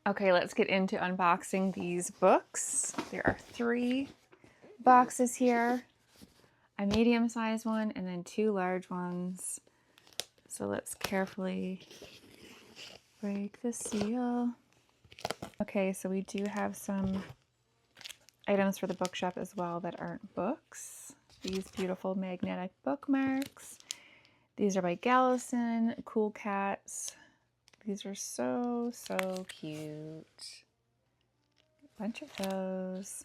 Okay, let's get into unboxing these books. There are 3 boxes here, a medium-sized one and then 2 large ones. So let's carefully break the seal. Okay, so we do have some items for the bookshop as well that aren't books. These beautiful magnetic bookmarks. These are by Gallison, Cool Cats. These are so cute. A bunch of those.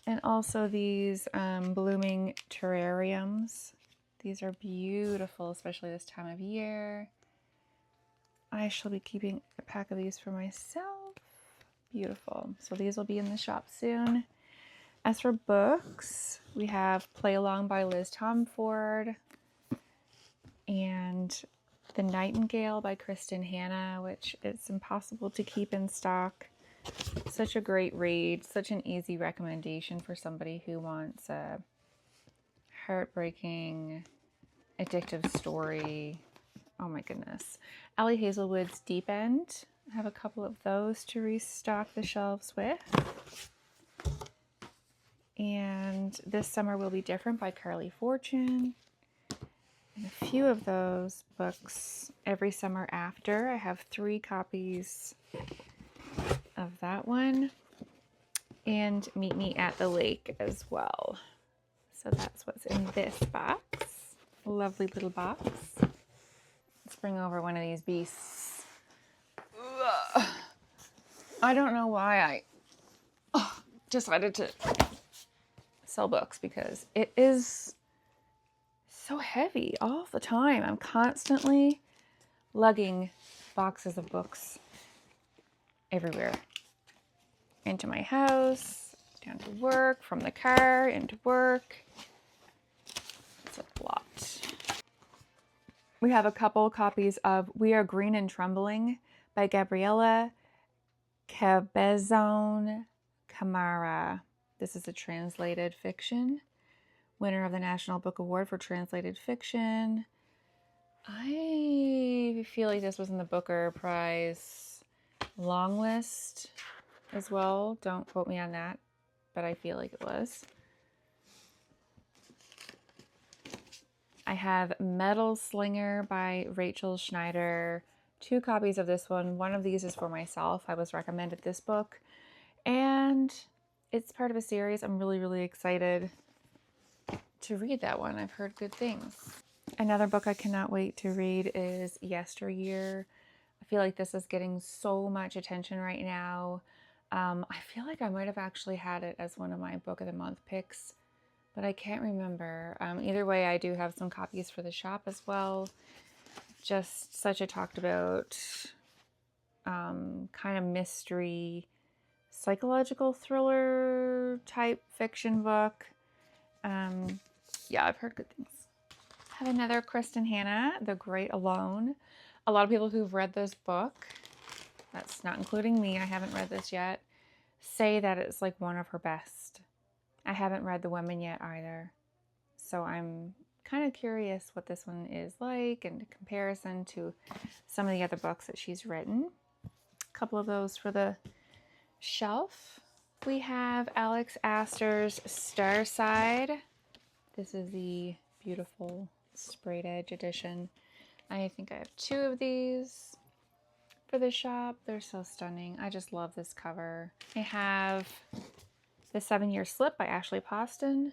And also these blooming terrariums. These are beautiful, especially this time of year. I shall be keeping a pack of these for myself. Beautiful. So these will be in the shop soon. As for books, we have Play Along by Liz Tomford and The Nightingale by Kristen Hanna, which it's impossible to keep in stock. Such a great read, such an easy recommendation for somebody who wants a heartbreaking, addictive story. Oh my goodness. Allie Hazelwood's Deep End. I have a couple of those to restock the shelves with. And This Summer Will Be Different by Carly Fortune. And a few of those books, Every Summer After. I have 3 copies of that one. And Meet Me at the Lake as well. So that's what's in this box. Lovely little box. Let's bring over one of these beasts. Ugh. I don't know why I decided to sell books, because it is so heavy all the time. I'm constantly lugging boxes of books everywhere. Into my house, down to work, from the car, into work. It's a lot. We have a couple copies of We Are Green and Trembling by Gabriela Cabezon Camara. This is a translated fiction. Winner of the National Book Award for Translated Fiction. I feel like this was in the Booker Prize long list as well. Don't quote me on that, but I feel like it was. I have Metal Slinger by Rachel Schneider. 2 copies of this one. One of these is for myself. I was recommended this book, and it's part of a series. I'm really excited to read that one. I've heard good things. Another book I cannot wait to read is Yesteryear. I feel like this is getting so much attention right now. I feel like I might have actually had it as one of my Book of the Month picks, but I can't remember. Either way, I do have some copies for the shop as well. Just such a talked about kind of mystery, psychological thriller type fiction book. Yeah, I've heard good things. I have another Kristen Hanna, The Great Alone. A lot of people who've read this book, that's not including me, I haven't read this yet, say that it's like one of her best. I haven't read The Women yet either. So I'm kind of curious what this one is like in comparison to some of the other books that she's written. A couple of those for the shelf. We have Alex Astor's Starside. This is the beautiful sprayed edge edition. I think I have 2 of these for the shop. They're so stunning. I just love this cover. I have The 7-Year Slip by Ashley Poston.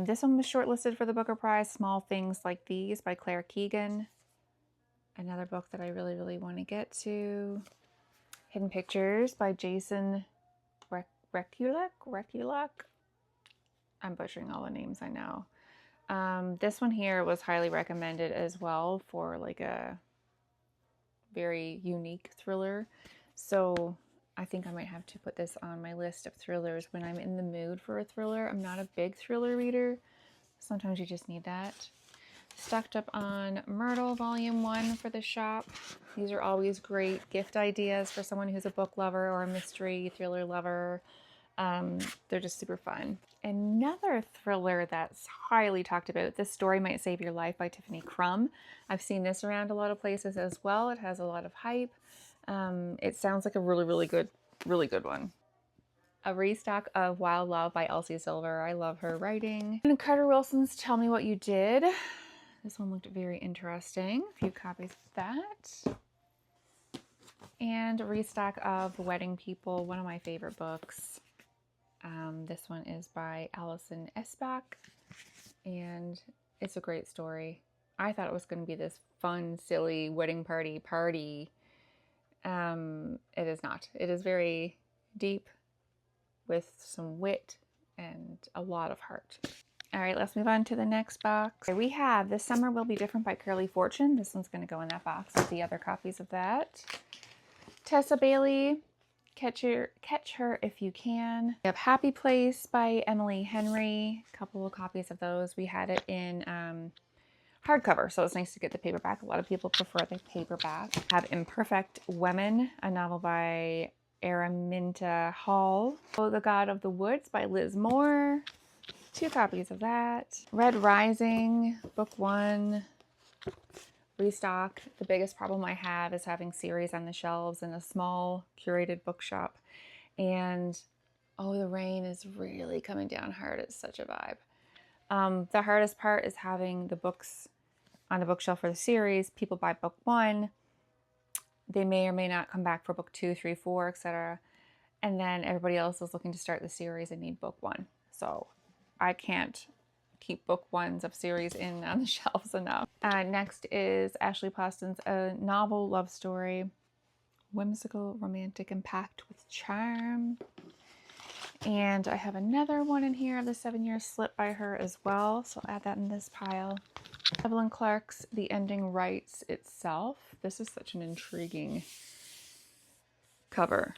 This one was shortlisted for the Booker Prize, Small Things Like These by Claire Keegan. Another book that I really want to get to. Hidden Pictures by Jason Rekulak. I'm butchering all the names, I know. This one here was highly recommended as well for like a very unique thriller. So I think I might have to put this on my list of thrillers when I'm in the mood for a thriller. I'm not a big thriller reader. Sometimes you just need that. Stocked up on Myrtle Volume 1 for the shop. These are always great gift ideas for someone who's a book lover or a mystery thriller lover. They're just super fun. Another thriller that's highly talked about, This Story Might Save Your Life by Tiffany Crum. I've seen this around a lot of places as well. It has a lot of hype. It sounds like a really good one. A restock of Wild Love by Elsie Silver. I love her writing. And Carter Wilson's Tell Me What You Did. This one looked very interesting. A few copies of that. And a restock of Wedding People, one of my favorite books. This one is by Allison Esbach, and it's a great story. I thought it was going to be this fun, silly wedding party. It is not. It is very deep with some wit and a lot of heart. All right, let's move on to the next box. We have This Summer Will Be Different by Curly Fortune. This one's going to go in that box with the other copies of that. Tessa Bailey, Catch Her If You Can. We have Happy Place by Emily Henry. A couple of copies of those. We had it in hardcover, so it's nice to get the paperback. A lot of people prefer the paperback. We have Imperfect Women, a novel by Araminta Hall. Oh, The God of the Woods by Liz Moore. 2 copies of that. Red Rising, book 1. Restock. The biggest problem I have is having series on the shelves in a small curated bookshop, and oh, the rain is really coming down hard. It's such a vibe. The hardest part is having the books on the bookshelf for the series. People buy book 1, they may or may not come back for book 2, 3, 4, etc., and then everybody else is looking to start the series and need book 1. So I can't keep book 1s of series in on the shelves enough. Next is Ashley Poston's A Novel Love Story. Whimsical, romantic, and packed with charm. And I have another one in here, The 7 Year Slip by her as well, so I'll add that in this pile. Evelyn Clark's The Ending Writes Itself. This is such an intriguing cover.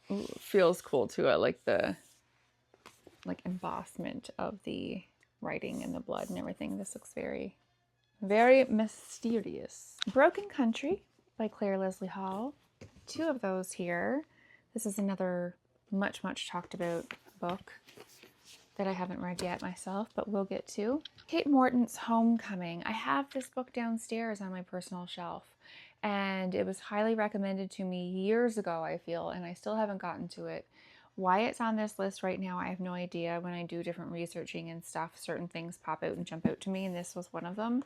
Ooh, it feels cool too. I like the embossment of the writing and the blood and everything. This looks very mysterious. Broken Country by Claire Leslie Hall. 2 of those here. This is another much talked about book that I haven't read yet myself, but we'll get to. Kate Morton's Homecoming. I have this book downstairs on my personal shelf, and it was highly recommended to me years ago, I feel, and I still haven't gotten to it. Why it's on this list right now, I have no idea. When I do different researching and stuff, certain things pop out and jump out to me, and this was one of them.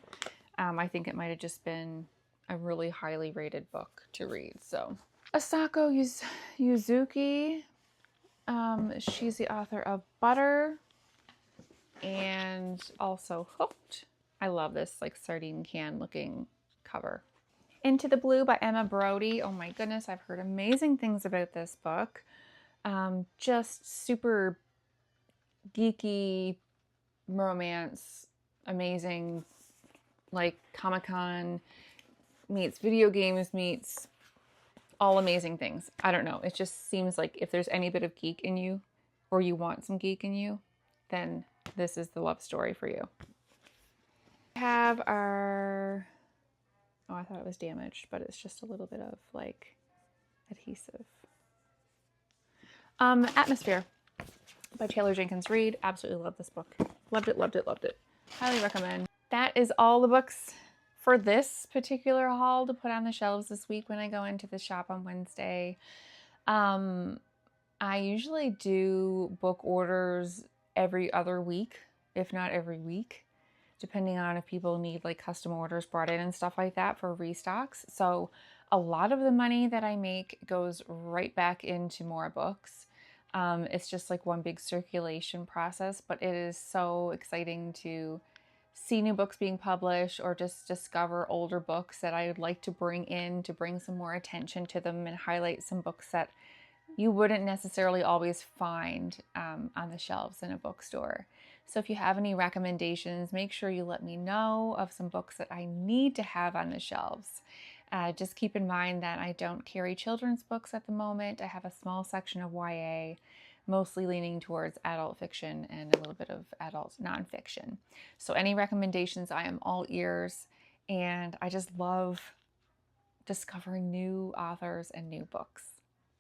I think it might have just been a really highly rated book to read. So, Asako Yuzuki, she's the author of Butter and also Hooked. I love this like sardine can looking cover. Into the Blue by Emma Brody. Oh my goodness, I've heard amazing things about this book. Just super geeky romance, amazing, like Comic-Con meets video games meets all amazing things. I don't know. It just seems like if there's any bit of geek in you, or you want some geek in you, then this is the love story for you. We have our, oh, I thought it was damaged, but it's just a little bit of like adhesive. Atmosphere by Taylor Jenkins Reid. Absolutely love this book. Loved it. Highly recommend. That is all the books for this particular haul to put on the shelves this week when I go into the shop on Wednesday. I usually do book orders every other week, if not every week, depending on if people need like custom orders brought in and stuff like that for restocks. So a lot of the money that I make goes right back into more books. It's just like one big circulation process, but it is so exciting to see new books being published or just discover older books that I would like to bring in to bring some more attention to them and highlight some books that you wouldn't necessarily always find on the shelves in a bookstore. So if you have any recommendations, make sure you let me know of some books that I need to have on the shelves. Just keep in mind that I don't carry children's books at the moment. I have a small section of YA, mostly leaning towards adult fiction and a little bit of adult nonfiction. So any recommendations, I am all ears, and I just love discovering new authors and new books.